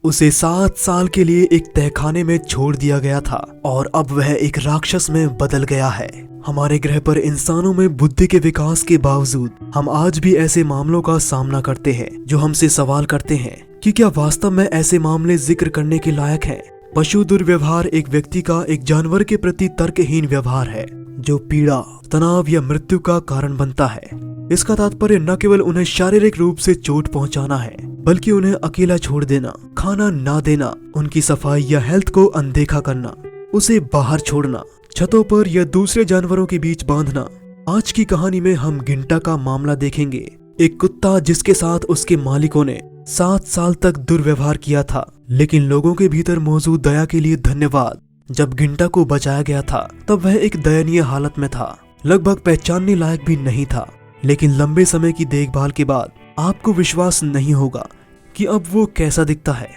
उसे 7 साल के लिए एक तहखाने में छोड़ दिया गया था और अब वह एक राक्षस में बदल गया है। हमारे ग्रह पर इंसानों में बुद्धि के विकास के बावजूद हम आज भी ऐसे मामलों का सामना करते हैं जो हमसे सवाल करते हैं कि क्या वास्तव में ऐसे मामले जिक्र करने के लायक हैं। पशु दुर्व्यवहार एक व्यक्ति का एक जानवर के प्रति तर्कहीन व्यवहार है जो पीड़ा, तनाव या मृत्यु का कारण बनता है। इसका तात्पर्य न केवल उन्हें शारीरिक रूप से चोट पहुंचाना है, बल्कि उन्हें अकेला छोड़ देना, खाना ना देना, उनकी सफाई या हेल्थ को अनदेखा करना, उसे बाहर छोड़ना, छतों पर या दूसरे जानवरों के बीच बांधना। आज की कहानी में हम गिंटा का मामला देखेंगे, एक कुत्ता जिसके साथ उसके मालिकों ने 7 साल तक दुर्व्यवहार किया था, लेकिन लोगों के भीतर मौजूद दया के लिए धन्यवाद। जब गिंटा को बचाया गया था तब वह एक दयनीय हालत में था, लगभग पहचानने लायक भी नहीं था, लेकिन लंबे समय की देखभाल के बाद आपको विश्वास नहीं होगा कि अब वो कैसा दिखता है।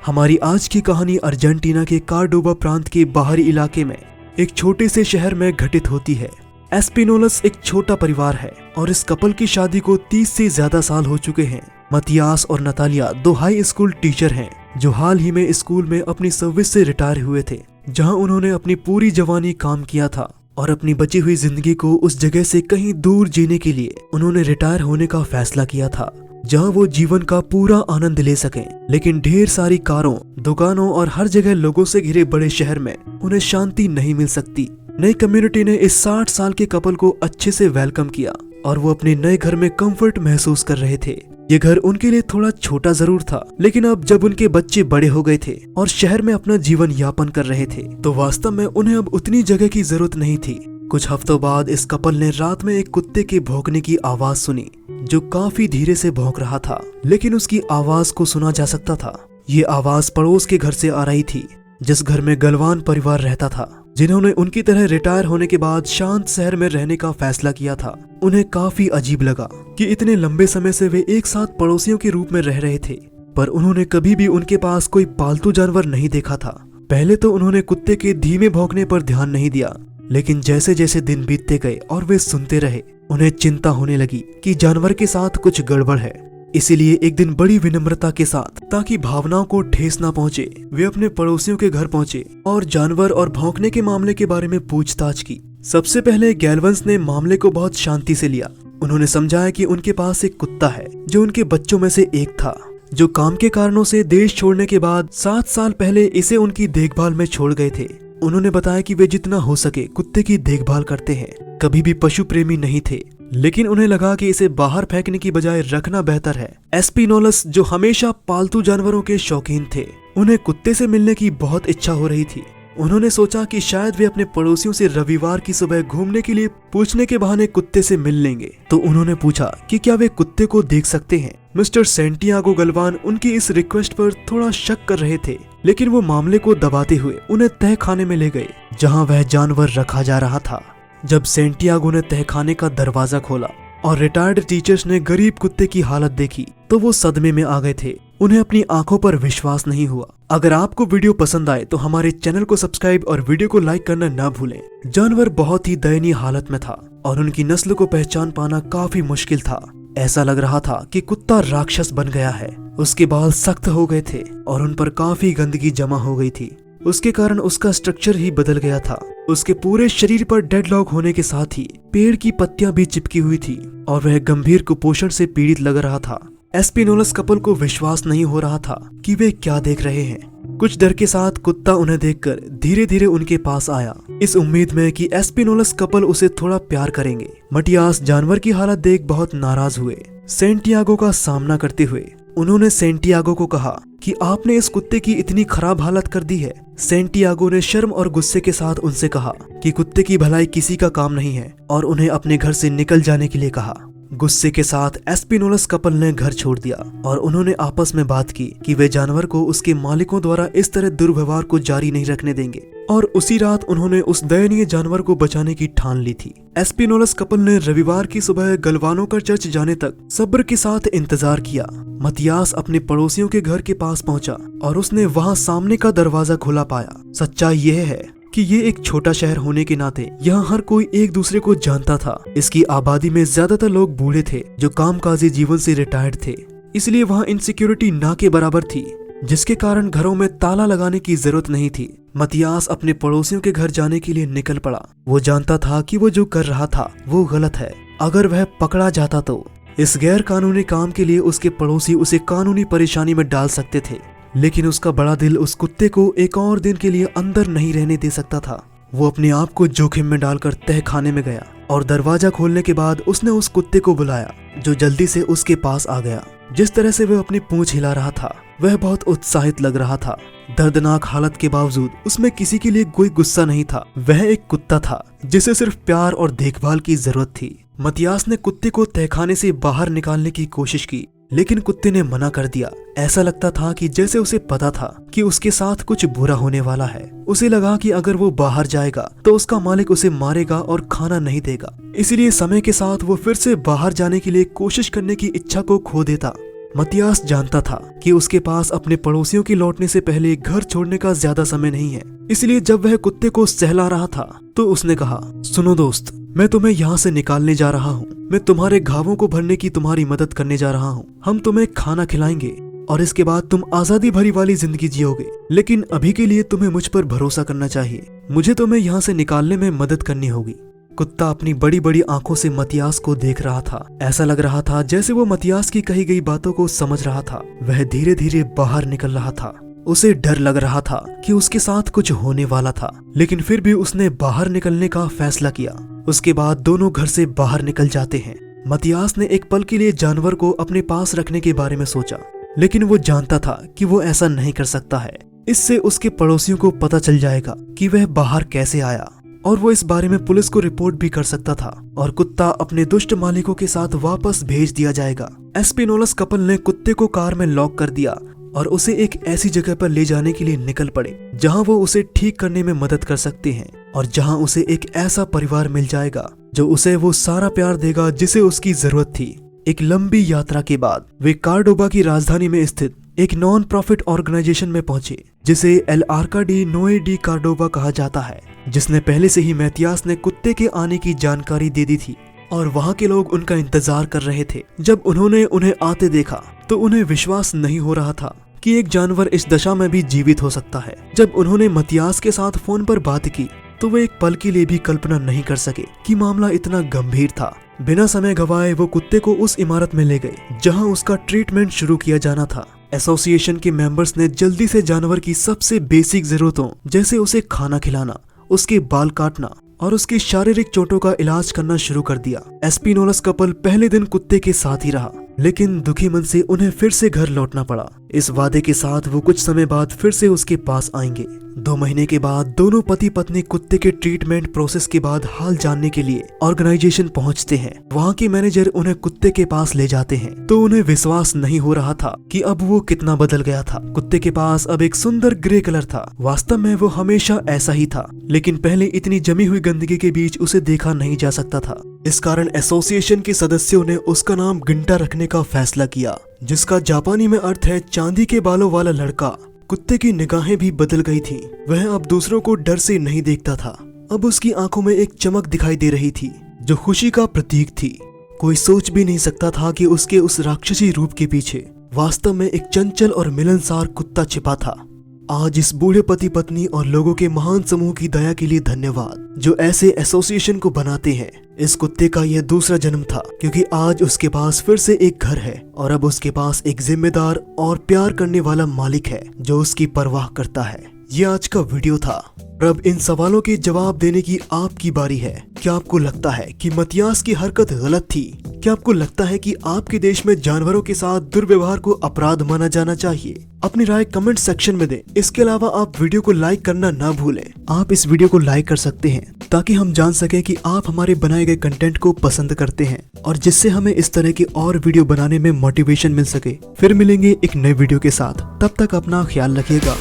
हमारी आज की कहानी अर्जेंटीना के कार्डोबा प्रांत के बाहरी इलाके में एक छोटे से शहर में घटित होती है। एस्पिनोलस एक छोटा परिवार है और इस कपल की शादी को 30 से ज्यादा साल हो चुके हैं। मतियास और नतालिया 2 हाई स्कूल टीचर हैं जो हाल ही में स्कूल में अपनी सर्विस से रिटायर हुए थे, जहां उन्होंने अपनी पूरी जवानी काम किया था और अपनी बची हुई जिंदगी को उस जगह से कहीं दूर जीने के लिए उन्होंने रिटायर होने का फैसला किया था, जहां वो जीवन का पूरा आनंद ले सकें। लेकिन ढेर सारी कारों, दुकानों और हर जगह लोगों से घिरे बड़े शहर में उन्हें शांति नहीं मिल सकती। नई कम्युनिटी ने इस 60 साल के कपल को अच्छे से वेलकम किया और वो अपने नए घर में कंफर्ट महसूस कर रहे थे। ये घर उनके लिए थोड़ा छोटा जरूर था, लेकिन अब जब उनके बच्चे बड़े हो गए थे और शहर में अपना जीवन यापन कर रहे थे तो वास्तव में उन्हें अब उतनी जगह की जरूरत नहीं थी। कुछ हफ्तों बाद इस कपल ने रात में एक कुत्ते के भौंकने की आवाज सुनी जो काफी धीरे से भौंक रहा था, लेकिन उसकी आवाज को सुना जा सकता था। ये आवाज पड़ोस के घर से आ रही थी, जिस घर में गलवान परिवार रहता था, जिन्होंने उनकी तरह रिटायर होने के बाद शांत शहर में रहने का फैसला किया था। उन्हें काफी अजीब लगा कि इतने लंबे समय से वे एक साथ पड़ोसियों के रूप में रह रहे थे, पर उन्होंने कभी भी उनके पास कोई पालतू जानवर नहीं देखा था। पहले तो उन्होंने कुत्ते के धीमे भौंकने पर ध्यान नहीं दिया, लेकिन जैसे जैसे दिन बीतते गए और वे सुनते रहे, उन्हें चिंता होने लगी कि जानवर के साथ कुछ गड़बड़ है। इसीलिए एक दिन बड़ी विनम्रता के साथ, ताकि भावनाओं को ठेस ना पहुंचे, वे अपने पड़ोसियों के घर पहुंचे और जानवर और भौंकने के मामले के बारे में पूछताछ की। सबसे पहले गैल्वंस ने मामले को बहुत शांति से लिया। उन्होंने समझाया कि उनके पास एक कुत्ता है जो उनके बच्चों में से एक था, जो काम के कारणों से देश छोड़ने के बाद 7 साल पहले इसे उनकी देखभाल में छोड़ गए थे। उन्होंने बताया कि वे जितना हो सके कुत्ते की देखभाल करते हैं, कभी भी पशु प्रेमी नहीं थे, लेकिन उन्हें लगा कि इसे बाहर फेंकने की बजाय रखना बेहतर है। एस्पिनोलस, जो हमेशा पालतू जानवरों के शौकीन थे, उन्हें कुत्ते से मिलने की बहुत इच्छा हो रही थी। उन्होंने सोचा कि शायद वे अपने पड़ोसियों से रविवार की सुबह घूमने के लिए पूछने के बहाने कुत्ते से मिल लेंगे। तो उन्होंने पूछा कि क्या वे कुत्ते को देख सकते हैं। मिस्टर सेंटियागो गलवान उनकी इस रिक्वेस्ट पर थोड़ा शक कर रहे थे, लेकिन वो मामले को दबाते हुए उन्हें तहखाने में ले गए जहाँ वह जानवर रखा जा रहा था। जब सेंटियागो ने तहखाने का दरवाजा खोला और रिटायर्ड टीचर्स ने गरीब कुत्ते की हालत देखी तो वो सदमे में आ गए थे। उन्हें अपनी आंखों पर विश्वास नहीं हुआ। अगर आपको वीडियो पसंद आए तो हमारे चैनल को सब्सक्राइब और वीडियो को लाइक करना ना भूलें। जानवर बहुत ही दयनीय हालत में था और उनकी नस्ल को पहचान पाना काफी मुश्किल था। ऐसा लग रहा था कि कुत्ता राक्षस बन गया है। उसके बाल सख्त हो गए थे और उन पर काफी गंदगी जमा हो गई थी। उसके कारण उसका स्ट्रक्चर ही बदल गया था। उसके पूरे शरीर पर डेडलॉक होने के साथ ही पेड़ की पत्तियां भी चिपकी हुई थी और वह गंभीर कुपोषण से पीड़ित लग रहा था। एस्पिनोलस कपल को विश्वास नहीं हो रहा था कि वे क्या देख रहे हैं। कुछ डर के साथ कुत्ता उन्हें देखकर धीरे धीरे उनके पास आया, इस उम्मीद में कि एस्पिनोलस कपल उसे थोड़ा प्यार करेंगे। मटियास जानवर की हालत देख बहुत नाराज हुए। सेंटियागो का सामना करते हुए उन्होंने सेंटियागो को कहा कि आपने इस कुत्ते की इतनी खराब हालत कर दी है। सेंटियागो ने शर्म और गुस्से के साथ उनसे कहा कि कुत्ते की भलाई किसी का काम नहीं है और उन्हें अपने घर से निकल जाने के लिए कहा। गुस्से के साथ एस्पिनोलस कपल ने घर छोड़ दिया और उन्होंने आपस में बात की कि वे जानवर को उसके मालिकों द्वारा इस तरह दुर्व्यवहार को जारी नहीं रखने देंगे, और उसी रात उन्होंने उस दयनीय जानवर को बचाने की ठान ली थी। एस्पिनोलस कपल ने रविवार की सुबह गलवानों का चर्च जाने तक सब्र के साथ इंतजार किया। मतियास अपने पड़ोसियों के घर के पास पहुंचा और उसने वहां सामने का दरवाजा खुला पाया। सच्चाई यह है कि ये एक छोटा शहर होने के नाते यहाँ हर कोई एक दूसरे को जानता था। इसकी आबादी में ज्यादातर लोग बूढ़े थे जो कामकाजी जीवन से रिटायर्ड थे, इसलिए वहाँ इनसिक्योरिटी ना के बराबर थी। जिसके कारण घरों में ताला लगाने की जरूरत नहीं थी। मतियास अपने पड़ोसियों के घर जाने के लिए निकल पड़ा। वो जानता था कि वो जो कर रहा था वो गलत है। अगर वह पकड़ा जाता तो इस गैर कानूनी काम के लिए उसके पड़ोसी उसे कानूनी परेशानी में डाल सकते थे। लेकिन उसका बड़ा दिल उस कुत्ते को एक और दिन के लिए अंदर नहीं रहने दे सकता था। वो अपने आप को जोखिम में डालकर तहखाने में गया और दरवाजा खोलने के बाद उसने उस कुत्ते को बुलाया, जो जल्दी से उसके पास आ गया। जिस तरह से वह अपनी पूंछ हिला रहा था वह बहुत उत्साहित लग रहा था। दर्दनाक हालत के बावजूद उसमें किसी के लिए कोई गुस्सा नहीं था। वह एक कुत्ता था जिसे सिर्फ प्यार और देखभाल की जरूरत थी। मतियास ने कुत्ते को तहखाने से बाहर निकालने की कोशिश की, लेकिन कुत्ते ने मना कर दिया। ऐसा लगता था कि जैसे उसे पता था कि उसके साथ कुछ बुरा होने वाला है। उसे लगा कि अगर वो बाहर जाएगा तो उसका मालिक उसे मारेगा और खाना नहीं देगा। इसीलिए समय के साथ वो फिर से बाहर जाने के लिए कोशिश करने की इच्छा को खो देता। मतियास जानता था कि उसके पास अपने पड़ोसियों के लौटने से पहले घर छोड़ने का ज्यादा समय नहीं है। इसलिए जब वह कुत्ते को सहला रहा था तो उसने कहा, सुनो दोस्त, मैं तुम्हें यहाँ से निकालने जा रहा हूँ। मैं तुम्हारे घावों को भरने की तुम्हारी मदद करने जा रहा हूँ। हम तुम्हें खाना खिलाएंगे और इसके बाद तुम आजादी भरी वाली जिंदगी जियोगे। लेकिन अभी के लिए तुम्हें मुझ पर भरोसा करना चाहिए। मुझे तुम्हें यहाँ से निकालने में मदद करनी होगी। कुत्ता अपनी बड़ी बड़ी आंखों से मतियास को देख रहा था। ऐसा लग रहा था जैसे वो मतियास की कही गई बातों को समझ रहा था। वह धीरे धीरे बाहर निकल रहा था। उसे डर लग रहा था कि उसके साथ कुछ होने वाला था, लेकिन फिर भी उसने बाहर निकलने का फैसला किया। उसके बाद दोनों घर से बाहर निकल जाते हैं। मतियास ने एक पल के लिए जानवर को अपने पास रखने के बारे में सोचा, लेकिन वो जानता था कि वो ऐसा नहीं कर सकता है। इससे उसके पड़ोसियों को पता चल जाएगा कि वह बाहर कैसे आया और वो इस बारे में पुलिस को रिपोर्ट भी कर सकता था और कुत्ता अपने दुष्ट मालिकों के साथ वापस भेज दिया जाएगा। एस्पिनोलस कपल ने कुत्ते को कार में लॉक कर दिया और उसे एक ऐसी जगह पर ले जाने के लिए निकल पड़े जहां वो उसे ठीक करने में मदद कर सकते हैं और जहां उसे एक ऐसा परिवार मिल जाएगा जो उसे वो सारा प्यार देगा जिसे उसकी जरूरत थी। एक लंबी यात्रा के बाद वे कार्डोबा की राजधानी में स्थित एक नॉन प्रॉफिट ऑर्गेनाइजेशन में पहुंचे, जिसे एल आर्का डी नोए डी कार्डोबा कहा जाता है, जिसने पहले से ही मैथियास ने कुत्ते के आने की जानकारी दे दी थी और वहां के लोग उनका इंतजार कर रहे थे। जब उन्होंने उन्हें आते देखा तो उन्हें विश्वास नहीं हो रहा था कि एक जानवर इस दशा में भी जीवित हो सकता है। जब उन्होंने मतियास के साथ फोन पर बात की तो वे एक पल के लिए भी कल्पना नहीं कर सके कि मामला इतना गंभीर था। बिना समय गवाए वो कुत्ते को उस इमारत में ले गए जहां उसका ट्रीटमेंट शुरू किया जाना था। एसोसिएशन के मेंबर्स ने जल्दी से जानवर की सबसे बेसिक जरूरतों जैसे उसे खाना खिलाना, उसके बाल काटना और उसकी शारीरिक चोटों का इलाज करना शुरू कर दिया। एस्पिनोलस कपल पहले दिन कुत्ते के साथ ही रहा, लेकिन दुखी मन से उन्हें फिर से घर लौटना पड़ा। इस वादे के साथ वो कुछ समय बाद फिर से उसके पास आएंगे। 2 महीने के बाद दोनों पति पत्नी कुत्ते के ट्रीटमेंट प्रोसेस के बाद हाल जानने के लिए ऑर्गेनाइजेशन पहुंचते हैं। वहां के मैनेजर उन्हें कुत्ते के पास ले जाते हैं तो उन्हें विश्वास नहीं हो रहा था कि अब वो कितना बदल गया था। कुत्ते के पास अब एक सुंदर ग्रे कलर था। वास्तव में वो हमेशा ऐसा ही था, लेकिन पहले इतनी जमी हुई गंदगी के बीच उसे देखा नहीं जा सकता था। इस कारण एसोसिएशन के सदस्यों ने उसका नाम गिंटा रखने का फैसला किया, जिसका जापानी में अर्थ है चांदी के बालों वाला लड़का। कुत्ते की निगाहें भी बदल गई थीं। वह अब दूसरों को डर से नहीं देखता था। अब उसकी आंखों में एक चमक दिखाई दे रही थी जो खुशी का प्रतीक थी। कोई सोच भी नहीं सकता था कि उसके उस राक्षसी रूप के पीछे वास्तव में एक चंचल और मिलनसार कुत्ता छिपा था। आज इस बूढ़े पति पत्नी और लोगों के महान समूह की दया के लिए धन्यवाद जो ऐसे एसोसिएशन को बनाते हैं। इस कुत्ते का यह दूसरा जन्म था, क्योंकि आज उसके पास फिर से एक घर है और अब उसके पास एक जिम्मेदार और प्यार करने वाला मालिक है जो उसकी परवाह करता है। ये आज का वीडियो था। अब इन सवालों के जवाब देने की आपकी बारी है। क्या आपको लगता है कि मतियास की हरकत गलत थी? क्या आपको लगता है कि आपके देश में जानवरों के साथ दुर्व्यवहार को अपराध माना जाना चाहिए? अपनी राय कमेंट सेक्शन में दें। इसके अलावा आप वीडियो को लाइक करना ना भूलें। आप इस वीडियो को लाइक कर सकते हैं ताकि हम जान सकें कि आप हमारे बनाए गए कंटेंट को पसंद करते हैं और जिससे हमें इस तरह की और वीडियो बनाने में मोटिवेशन मिल सके। फिर मिलेंगे एक नए वीडियो के साथ। तब तक अपना ख्याल रखिएगा।